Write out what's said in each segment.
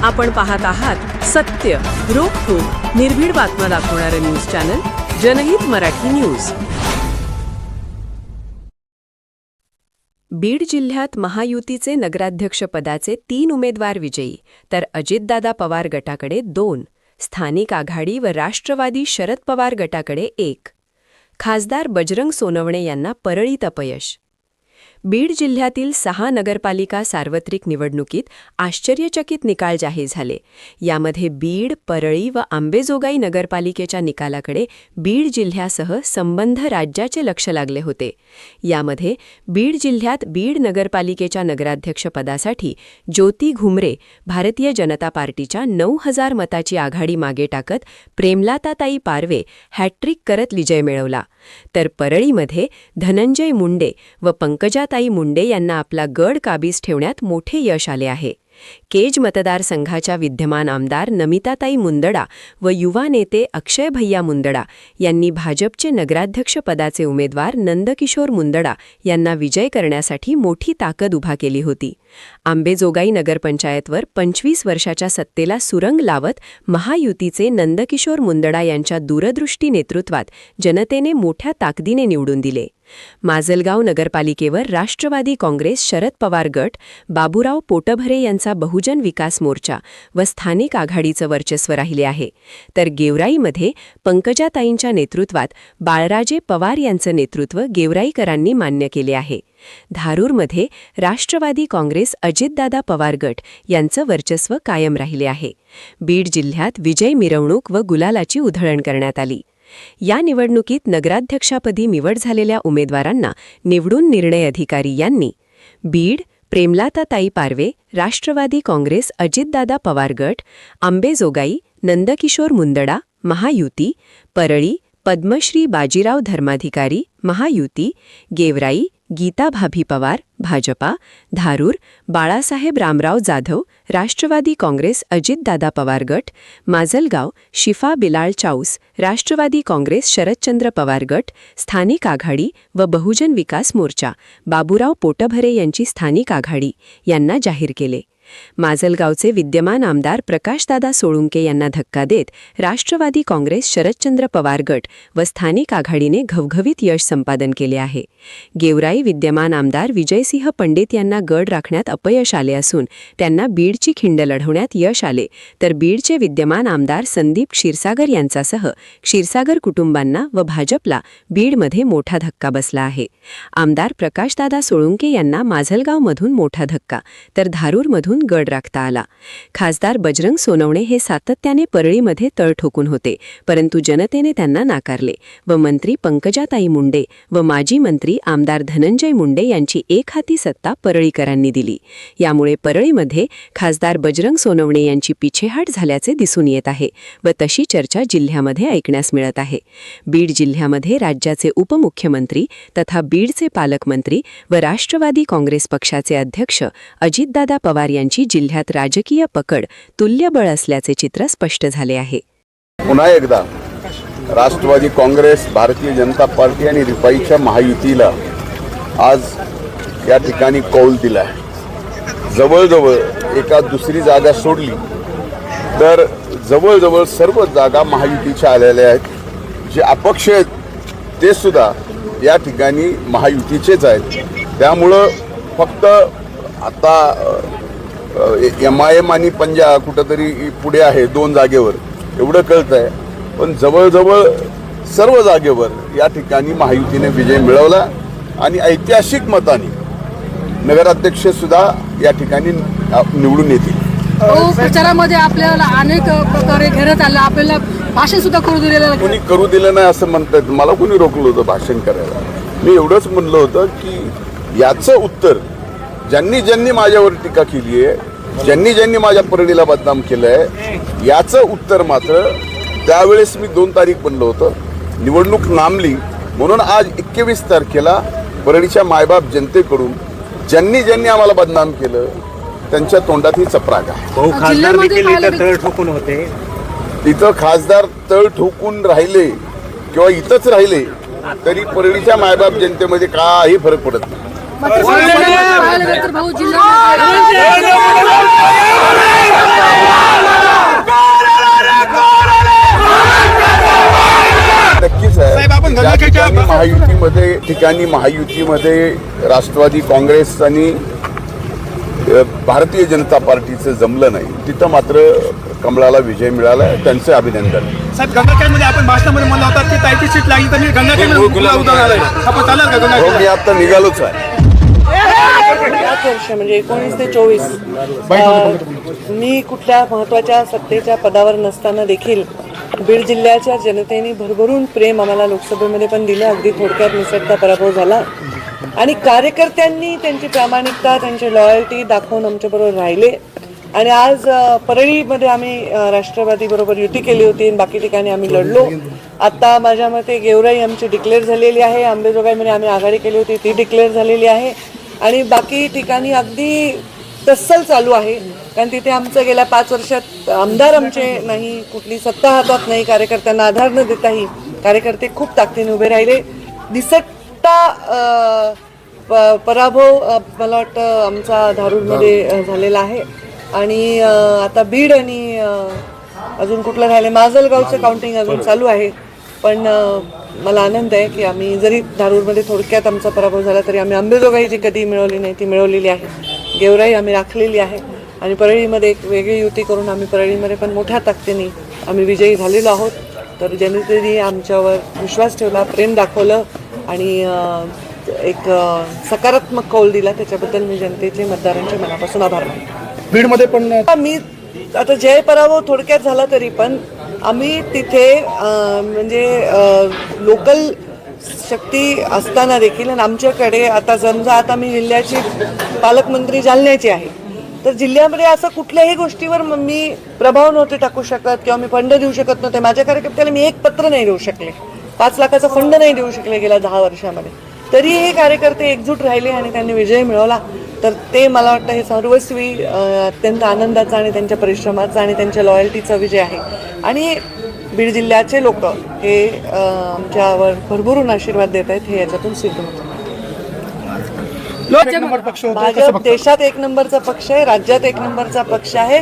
आपण पाहत आहात सत्य, रोखठोक, निर्भीड बातम्या दाखवणारं न्यूज चॅनल जनहित मराठी न्यूज. बीड जिल्ह्यात महायुतीचे नगराध्यक्षपदाचे 3 उमेदवार विजयी, तर अजितदादा पवार गटाकडे 2, स्थानिक आघाडी व राष्ट्रवादी शरद पवार गटाकडे 1. खासदार बजरंग सोनवणे यांना परळीत अपयश. बीड जिल्ह्यातील 6 नगरपालिका सार्वत्रिक निवडणुकीत आश्चर्यचकित निकाल जाहीर झाले. यामध्ये बीड, परळी व अंबेजोगाई नगरपालिकेच्या निकालाकडे बीड जिल्ह्यासह संबंध राज्याचे लक्ष लागले होते. यामध्ये बीड जिल्ह्यात बीड नगरपालिकेच्या नगराध्यक्षपदासाठी ज्योती घुमरे भारतीय जनता पार्टीच्या 9,000 मताची आघाडी मागे टाकत प्रेमलताताई पारवे हॅट्रिक करत विजय मिळवला. तर परळीमध्ये धनंजय मुंडे व पंकजाताई मुंडे यांना आपला गड काबीज ठेवण्यात मोठे यश आले आहे. केज मतदारसंघाच्या विद्यमान आमदार नमिताताई मुंदडा व युवा नेते अक्षय भैया मुंदडा यांनी भाजपचे नगराध्यक्षपदाचे उमेदवार नंदकिशोर मुंदडा यांना विजय करण्यासाठी मोठी ताकद उभा केली होती. अंबेजोगाई नगरपंचायतवर 25 वर्षाच्या सत्तेला सुरंग लावत महायुतीचे नंदकिशोर मुंदडा यांच्या दूरदृष्टी नेतृत्वात जनतेने मोठ्या ताकदीने निवडून दिले. माजलगाव नगरपालिकेवर राष्ट्रवादी काँग्रेस शरद पवार गट, बाबूराव पोटभरे यांचा बहुजन विकास मोर्चा व स्थानिक आघाडीचं वर्चस्व राहिले आहे. तर गेवराईमध्ये पंकजाताईंच्या नेतृत्वात बाळराजे पवार यांचं नेतृत्व गेवराईकरांनी मान्य केले आहे. धारूरमध्ये राष्ट्रवादी काँग्रेस अजितदादा पवार गट यांचं वर्चस्व कायम राहिले आहे. बीड जिल्ह्यात विजय मिरवणूक व गुलालाची उधळण करण्यात आली. या निवडणुकीत नगराध्यक्षापदी निवड झालेल्या उमेदवारांना निवडून निर्णय अधिकारी यांनी बीड प्रेमलताताई पारवे राष्ट्रवादी काँग्रेस अजितदादा पवार गट, अंबेजोगाई नंदकिशोर मुंदडा महायुती, परळी पद्मश्री बाजीराव धर्माधिकारी महायुती, गेवराई गीता भाभी पवार भाजपा, धारूर बाळासाहेब रामराव जाधव राष्ट्रवादी काँग्रेस अजितदादा पवार गट, माजलगाव शिफा बिलाल चाऊस राष्ट्रवादी काँग्रेस शरदचंद्र पवार गट, स्थानिक आघाडी व बहुजन विकास मोर्चा बाबूराव पोटभरे यांची स्थानिक आघाडी यांना जाहीर केले. माजलगावचे विद्यमान आमदार प्रकाशदादा सोळुंके यांना धक्का देत राष्ट्रवादी काँग्रेस शरदचंद्र पवार गट व स्थानिक आघाडीने घवघवीत यश संपादन केले आहे. गेवराई विद्यमान आमदार विजयसिंह पंडित यांना गड राखण्यात अपयश आले असून त्यांना बीडची खिंड लढवण्यात यश आले, तर बीडचे विद्यमान आमदार संदीप क्षीरसागर यांच्यासह क्षीरसागर कुटुंबांना व भाजपला बीडमध्ये मोठा धक्का बसला आहे. आमदार प्रकाशदादा सोळुंके यांना माजलगावमधून मोठा धक्का, तर धारूरमधून गड राखता आला. खासदार बजरंग सोनवणे हे सातत्याने परळीमध्ये तळ ठोकून होते, परंतु जनतेने त्यांना नाकारले व मंत्री पंकजाताई मुंडे व माजी मंत्री आमदार धनंजय मुंडे यांची एकहाती सत्ता परळीकरांनी दिली. यामुळे परळीमध्ये खासदार बजरंग सोनवणे यांची पिछेहाट झाल्याचे दिसून येत आहे व तशी चर्चा जिल्ह्यामध्ये ऐकण्यास मिळत आहे. बीड जिल्ह्यामध्ये राज्याचे उपमुख्यमंत्री तथा बीडचे पालकमंत्री व राष्ट्रवादी काँग्रेस पक्षाचे अध्यक्ष अजितदादा पवार यांची जिल्ह्यात राजकीय पकड तुल्यबळ असल्याचे चित्र स्पष्ट झाले आहे. पुन्हा एकदा राष्ट्रवादी काँग्रेस, भारतीय जनता पार्टी आणि रिपाईच्या महायुतीला आज या ठिकाणी कौल दिला आहे. जवळजवळ एका दुसरी जागा सोडली तर जवळजवळ सर्व जागा महायुतीच्या आलेल्या आहेत. जे अपक्ष आहेत ते सुद्धा या ठिकाणी महायुतीचेच आहेत. त्यामुळं फक्त आता MIM आणि पंजा कुठंतरी पुढे आहे 2 जागेवर एवढं कळत आहे, पण जवळजवळ सर्व जागेवर या ठिकाणी महायुतीने विजय मिळवला आणि ऐतिहासिक मताने नगराध्यक्ष सुद्धा या ठिकाणी निवडून येतील. प्रचारामध्ये आपल्याला अनेक प्रकारे घेण्यात आलं, आपल्याला भाषण सुद्धा करू दिलेलं. कोणी करू दिलं नाही असं म्हणतात. मला कोणी रोखलं होतं भाषण करायला? मी एवढंच म्हणलं होतं की याचं उत्तर ज्यांनी माझ्यावर टीका केली आहे, ज्यांनी माझ्या परळीला बदनाम केलं आहे, याचं उत्तर मात्र त्यावेळेस मी 2 तारीख बनलं होतं. निवडणूक लांबली म्हणून आज 21 तारखेला परळीच्या मायबाप जनतेकडून ज्यांनी आम्हाला बदनाम केलं त्यांच्या तोंडात ही चपराक आहे. खासदार देखील इथं तळ ठोकून होते. इथं खासदार तळ ठोकून राहिले किंवा इथंच राहिले तरी परळीच्या मायबाप जनतेमध्ये काही फरक पडत नाही. पाहायला गेलं तर भाऊ जिल्हा नक्कीच आहे. ज्या ठिकाणी महायुतीमध्ये राष्ट्रवादी काँग्रेस आणि भारतीय जनता पार्टीचं जमलं नाही तिथं मात्र कमळाला विजय मिळाला. त्यांचे अभिनंदन. साहेब, गंगाखेडमध्ये आपण भाषणामध्ये म्हणलं होतं की ताईची सीट लागली तर मी गंगाखेडमध्ये उदाहरण आलंय. आपण चालेल का हो, गंगाखेड? मी आता निघालोच आहे. 5 वर्ष म्हणजे 19 ते 24 मी कुठल्या महत्त्वाच्या सत्तेच्या पदावर नसताना देखील बीड जिल्ह्याच्या जनतेने भरभरून प्रेम आम्हाला लोकसभेमध्ये पण दिलं. अगदी थोडक्यात निसटता पराभव झाला आणि कार्यकर्त्यांनी त्यांची प्रामाणिकता त्यांची लॉयल्टी दाखवून आमच्याबरोबर राहिले. आणि आज परळीमध्ये आम्ही राष्ट्रवादीबरोबर युती केली होती आणि बाकी ठिकाणी आम्ही लढलो. आता माझ्या मते गेवराई आमची डिक्लेअर झालेली आहे. आंबेजोगाईमध्ये आम्ही आघाडी केली होती ती डिक्लेअर झालेली आहे आणि बाकी ठिकाणी अगदी तस्सल चालू आहे. कारण तिथे आमचं गेल्या 5 वर्षात आमदार आमचे नाही, कुठली सत्ता हातात नाही, कार्यकर्त्यांना आधार न देताही कार्यकर्ते खूप ताकदीने उभे राहिले. दिसट्टा पराभव मला वाटतं आमचा धारूरमध्ये झालेला आहे आणि आता बीड आणि अजून कुठलं राहिले माजलगावचं काउंटिंग अजून चालू आहे. पण मला आनंद आहे की आम्ही जरी धारूरमध्ये थोडक्यात आमचा पराभव झाला तरी आम्ही अंबेजोगाई जी कधी मिळवली नाही ती मिळवलेली आहे. गेवराई आम्ही राखलेली आहे आणि परळीमध्ये एक वेगळी युती करून आम्ही परळीमध्ये पण मोठ्या ताकदीने आम्ही विजयी झालेलो आहोत. तर जनतेने आमच्यावर विश्वास ठेवला, प्रेम दाखवलं आणि एक सकारात्मक कौल दिला. त्याच्याबद्दल मी जनतेचे मतदारांचे मनापासून आभार मानतो. बीडमध्ये पण मी आता जय पराभव थोडक्यात झाला तरी पण आम्ही तिथे म्हणजे लोकल शक्ती असताना देखील आणि आमच्याकडे आता समजा आता मी जिल्ह्याची पालकमंत्री जालन्याची आहे तर जिल्ह्यामध्ये असं कुठल्याही गोष्टीवर मी प्रभाव नव्हते टाकू शकत किंवा मी फंड देऊ शकत नव्हते. माझ्या कार्यकर्त्याला मी एक पत्र नाही देऊ शकले, 5 लाखाचा फंड नाही देऊ शकले गेल्या 10 वर्षामध्ये. तरी हे कार्यकर्ते एकजूट राहिले आणि त्यांनी विजय मिळवला. तर ते मला वाटतं हे सर्वस्वी अत्यंत आनंदाचा आणि त्यांच्या परिश्रमाचा आणि त्यांच्या लॉयल्टीचा विजय आहे. आणि बीड जिल्ह्याचे लोक हे आमच्यावर भरभरून आशीर्वाद देत आहेत हे याच्यातून सिद्ध होतं. भाजप देशात 1 नंबरचा पक्ष आहे, राज्यात 1 नंबरचा पक्ष आहे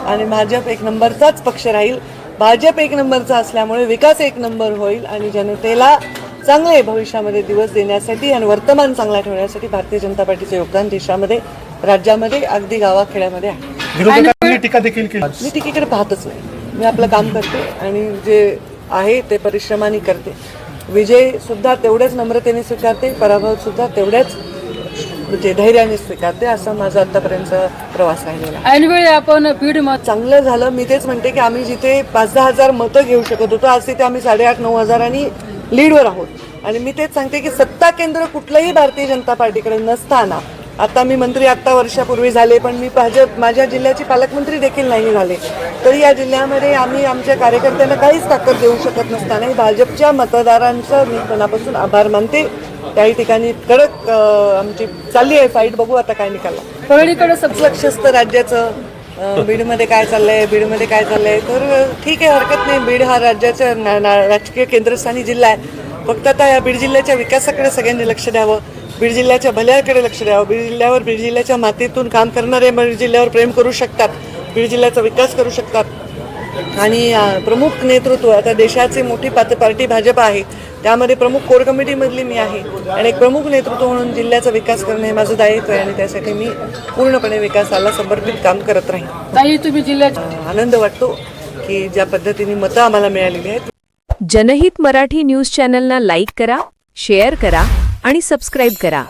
आणि भाजप 1 नंबरचाच पक्ष राहील. भाजप 1 नंबरचा असल्यामुळे विकास 1 नंबर होईल आणि जनतेला चांगले भविष्यामध्ये दिवस देण्यासाठी आणि वर्तमान चांगला ठेवण्यासाठी भारतीय जनता पार्टीचे योगदान देशामध्ये राज्यामध्ये अगदी गावाखेड्यामध्ये आहे. विरोधकांनी टीका देखील केली. मी टीकेकडे पाहतच नाही, मी आपलं काम करते आणि जे आहे ते परिश्रमाने करते. विजय सुद्धा तेवढ्याच नम्रतेने स्वीकारते, पराभव सुद्धा तेवढ्याच म्हणजे धैर्याने स्वीकारते. असा माझा आतापर्यंत प्रवास राहिलेला आहे. ऐनवेळी आपण बीड चांगलं झालं. मी तेच म्हणते की आम्ही जिथे 5-10 हजार मतं घेऊ शकत होतो आज तिथे आम्ही 8,500-9 हजारांनी लीडवर आहोत. आणि मी तेच सांगते की सत्ता केंद्र कुठलंही भारतीय जनता पार्टीकडे नसताना आता मी मंत्री आत्ता वर्षापूर्वी झाले पण मी भाजप माझ्या जिल्ह्याची पालकमंत्री देखील नाही झाले तरी या जिल्ह्यामध्ये आम्ही आमच्या कार्यकर्त्यांना काहीच ताकद देऊ शकत नसताना भाजपच्या मतदारांचं मी मनापासून आभार मानते. काही ठिकाणी कडक आमची चालली आहे फाईट. बघू आता काय निकाल. परळीकडे लक्ष असतं राज्याचं बीडमध्ये काय चाललंय बीडमध्ये काय चाललंय तर ठीक आहे, हरकत नाही. बीड हा राज्याचा राजकीय केंद्रस्थानी जिल्हा आहे. फक्त आता या बीड जिल्ह्याच्या विकासाकडे सगळ्यांनी लक्ष द्यावं, बीड जिल्ह्याच्या भल्याकडे लक्ष द्यावं. बीड जिल्ह्याच्या मातीतून काम करणारे बीड जिल्ह्यावर प्रेम करू शकतात, बीड जिल्ह्याचा विकास करू शकतात आणि प्रमुख नेतृत्व आता देशाची मोठी पार्टी भाजप आहे त्यामध्ये प्रमुख कोर कमिटीमधली मी आहे आणि एक प्रमुख नेतृत्व म्हणून जिल्ह्याचा विकास करणं हे माझं दायित्व आहे आणि त्यासाठी मी पूर्णपणे विकासाला समर्पित काम करत राहीन. ताई तुम्ही जिल्ह्यात आनंद वाटतो की ज्या पद्धतीने मतं आम्हाला मिळालेली आहेत. जनहित मराठी न्यूज चॅनलना लाईक करा, शेअर करा आणि सबस्क्राईब करा.